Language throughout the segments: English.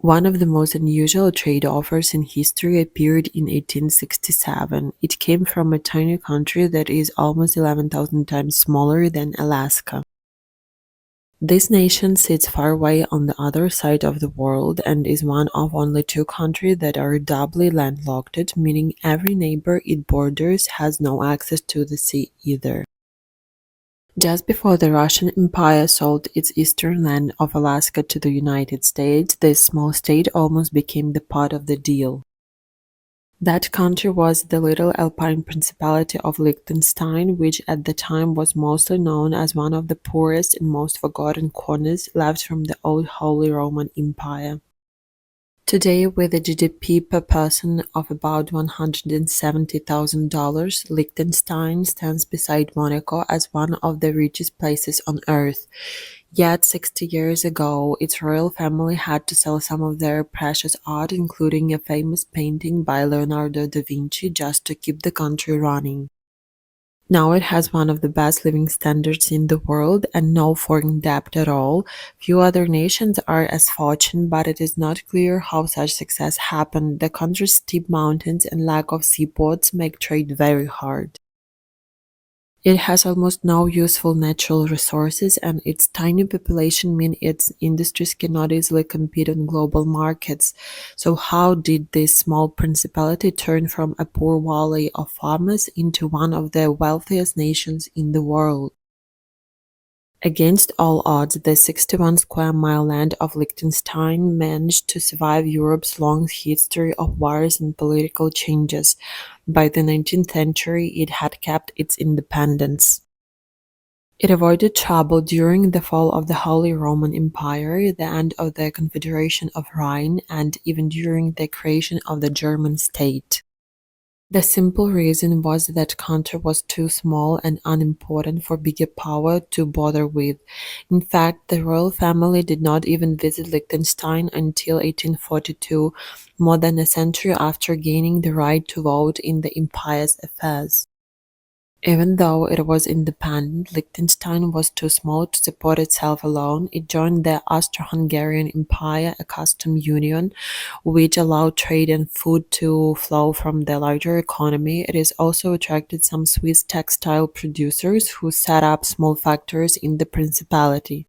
One of the most unusual trade offers in history appeared in 1867. It came from a tiny country that is almost 11,000 times smaller than Alaska. This nation sits far away on the other side of the world and is one of only two countries that are doubly landlocked, meaning every neighbor it borders has no access to the sea either. Just before the Russian Empire sold its eastern land of Alaska to the United States, this small state almost became the part of the deal. That country was the little Alpine Principality of Liechtenstein, which at the time was mostly known as one of the poorest and most forgotten corners left from the old Holy Roman Empire. Today, with a GDP per person of about $170,000, Liechtenstein stands beside Monaco as one of the richest places on earth. Yet 60 years ago, its royal family had to sell some of their precious art, including a famous painting by Leonardo da Vinci, just to keep the country running. Now it has one of the best living standards in the world and no foreign debt at all. Few other nations are as fortunate, but it is not clear how such success happened. The country's steep mountains and lack of seaports make trade very hard. It has almost no useful natural resources, and its tiny population means its industries cannot easily compete on global markets. So how did this small principality turn from a poor valley of farmers into one of the wealthiest nations in the world? Against all odds, the 61-square-mile land of Liechtenstein managed to survive Europe's long history of wars and political changes. By the 19th century, it had kept its independence. It avoided trouble during the fall of the Holy Roman Empire, the end of the Confederation of Rhine, and even during the creation of the German state. The simple reason was that country was too small and unimportant for bigger power to bother with. In fact, the royal family did not even visit Liechtenstein until 1842, more than a century after gaining the right to vote in the empire's affairs. Even though it was independent, Liechtenstein was too small to support itself alone. It joined the Austro-Hungarian Empire, a customs union, which allowed trade and food to flow from the larger economy. It has also attracted some Swiss textile producers who set up small factories in the principality.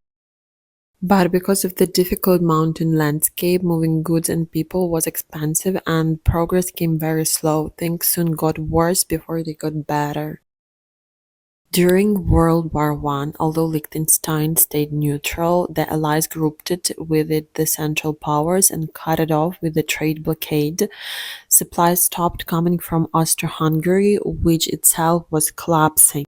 But because of the difficult mountain landscape, moving goods and people was expensive and progress came very slow. Things soon got worse before they got better. During World War I, although Liechtenstein stayed neutral, the Allies grouped it with the Central Powers and cut it off with the trade blockade. Supplies stopped coming from Austro-Hungary, which itself was collapsing.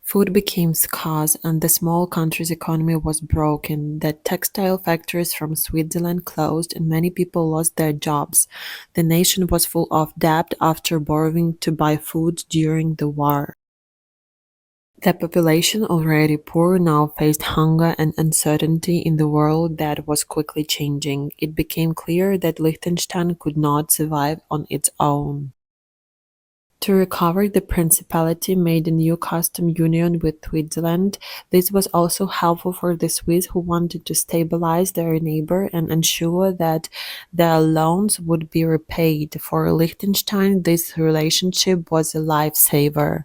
Food became scarce and the small country's economy was broken. The textile factories from Switzerland closed and many people lost their jobs. The nation was full of debt after borrowing to buy food during the war. The population, already poor, now faced hunger and uncertainty in the world that was quickly changing. It became clear that Liechtenstein could not survive on its own. To recover, the principality made a new customs union with Switzerland. This was also helpful for the Swiss who wanted to stabilize their neighbor and ensure that their loans would be repaid. For Liechtenstein, this relationship was a lifesaver.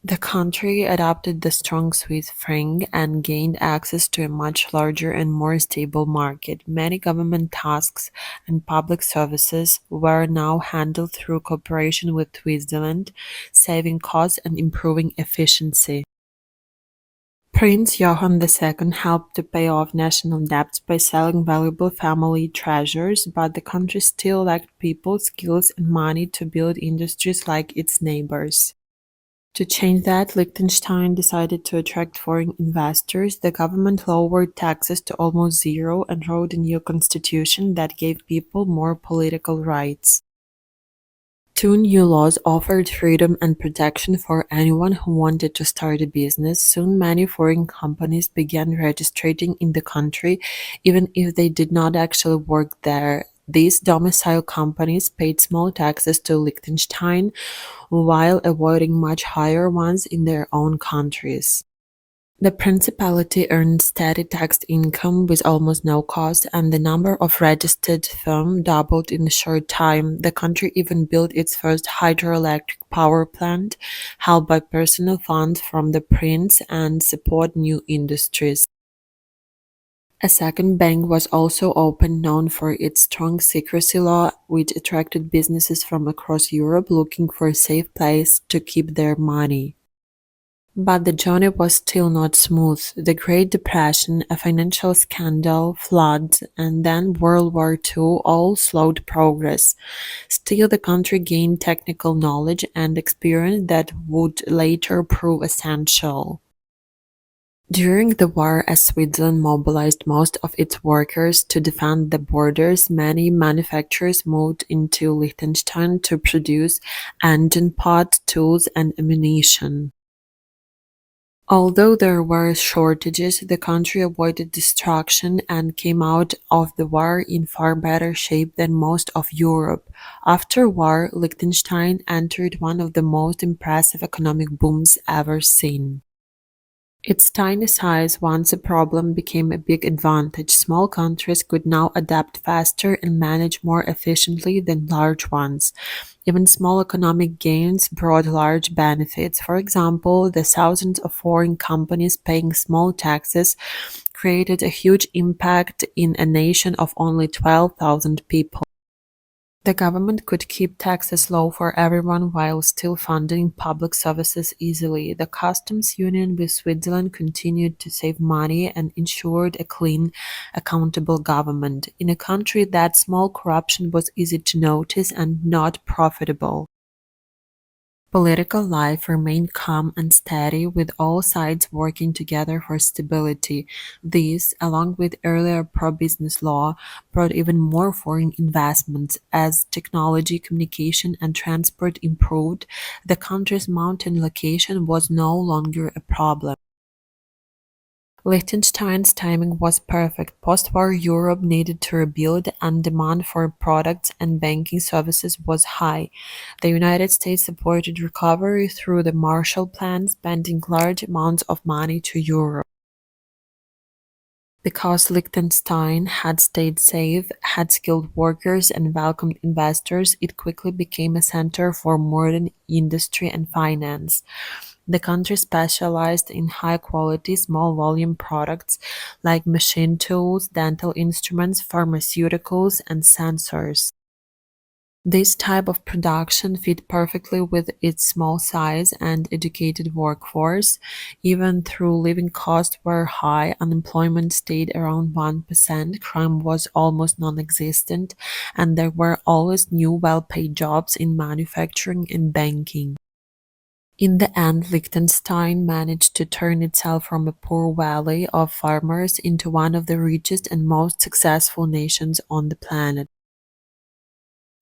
The country adopted the strong Swiss franc and gained access to a much larger and more stable market. Many government tasks and public services were now handled through cooperation with Switzerland, saving costs and improving efficiency. Prince Johann II helped to pay off national debts by selling valuable family treasures, but the country still lacked people, skills, and money to build industries like its neighbors. To change that, Liechtenstein decided to attract foreign investors. The government lowered taxes to almost zero and wrote a new constitution that gave people more political rights. Two new laws offered freedom and protection for anyone who wanted to start a business. Soon many foreign companies began registering in the country, even if they did not actually work there. These domicile companies paid small taxes to Liechtenstein while avoiding much higher ones in their own countries. The principality earned steady tax income with almost no cost, and the number of registered firms doubled in a short time. The country even built its first hydroelectric power plant, held by personal funds from the prince, and support new industries. A second bank was also opened, known for its strong secrecy law, which attracted businesses from across Europe looking for a safe place to keep their money. But the journey was still not smooth. The Great Depression, a financial scandal, floods, and then World War II all slowed progress. Still, the country gained technical knowledge and experience that would later prove essential. During the war, as Switzerland mobilized most of its workers to defend the borders, many manufacturers moved into Liechtenstein to produce engine parts, tools, and ammunition. Although there were shortages, the country avoided destruction and came out of the war in far better shape than most of Europe. After war, Liechtenstein entered one of the most impressive economic booms ever seen. Its tiny size, once a problem, became a big advantage. Small countries could now adapt faster and manage more efficiently than large ones. Even small economic gains brought large benefits. For example, the thousands of foreign companies paying small taxes created a huge impact in a nation of only 12,000 people. The government could keep taxes low for everyone while still funding public services easily. The customs union with Switzerland continued to save money and ensured a clean, accountable government. In a country that small corruption was easy to notice and not profitable. Political life remained calm and steady, with all sides working together for stability. This, along with earlier pro-business law, brought even more foreign investments. As technology, communication, and transport improved, the country's mountain location was no longer a problem. Liechtenstein's timing was perfect. Post-war Europe needed to rebuild, and demand for products and banking services was high. The United States supported recovery through the Marshall Plan, spending large amounts of money to Europe. Because Liechtenstein had stayed safe, had skilled workers, and welcomed investors, it quickly became a center for modern industry and finance. The country specialized in high-quality, small-volume products like machine tools, dental instruments, pharmaceuticals, and sensors. This type of production fit perfectly with its small size and educated workforce. Even though living costs were high, unemployment stayed around 1%, crime was almost non-existent, and there were always new well-paid jobs in manufacturing and banking. In the end, Liechtenstein managed to turn itself from a poor valley of farmers into one of the richest and most successful nations on the planet.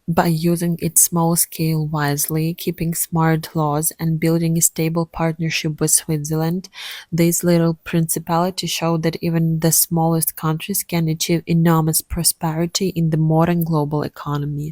By using its small scale wisely, keeping smart laws, and building a stable partnership with Switzerland, this little principality showed that even the smallest countries can achieve enormous prosperity in the modern global economy.